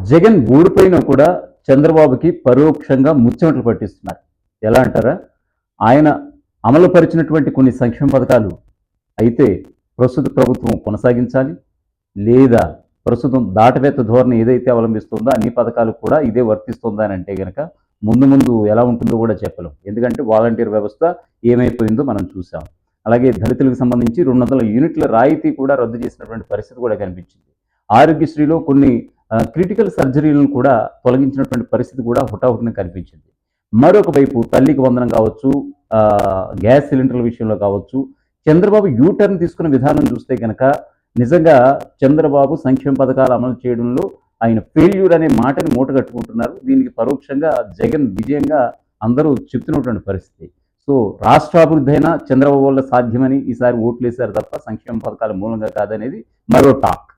జగన్ ఓడిపోయినా కూడా చంద్రబాబుకి పరోక్షంగా ముచ్చెమటలు పట్టిస్తున్నారు. ఎలా అంటారా? ఆయన అమలుపరిచినటువంటి కొన్ని సంక్షేమ పథకాలు అయితే ప్రస్తుత ప్రభుత్వం కొనసాగించాలి, లేదా ప్రస్తుతం దాటవేత ధోరణి ఏదైతే అవలంబిస్తుందో అన్ని పథకాలు కూడా ఇదే వర్తిస్తుందా అని అంటే గనక ముందు ముందు ఎలా ఉంటుందో కూడా చెప్పలేం. ఎందుకంటే వాలంటీర్ వ్యవస్థ ఏమైపోయిందో మనం చూసాం. అలాగే దళితులకు సంబంధించి 200 యూనిట్ల రాయితీ కూడా రద్దు చేసినటువంటి పరిస్థితి కూడా కనిపించింది. ఆరోగ్యశ్రీలో కొన్ని క్రిటికల్ సర్జరీలను కూడా తొలగించినటువంటి పరిస్థితి కూడా హుటాహుటిన కనిపించింది. మరొక వైపు తల్లికి వందనం కావచ్చు, గ్యాస్ సిలిండర్ల విషయంలో కావచ్చు, చంద్రబాబు యూటర్న్ తీసుకున్న విధానం చూస్తే కనుక నిజంగా చంద్రబాబు సంక్షేమ పథకాలు అమలు చేయడంలో ఆయన ఫెయిల్యూర్ అనే మాటని మూటగట్టుకుంటున్నారు. దీనికి పరోక్షంగా జగన్ విజయంగా అందరూ చెప్తున్నటువంటి పరిస్థితి. సో రాష్ట్రాభివృద్ధి అయినా చంద్రబాబు వల్ల సాధ్యమని ఈసారి ఓట్లేశారు తప్ప సంక్షేమ పథకాల మూలంగా కాదనేది మరో టాక్.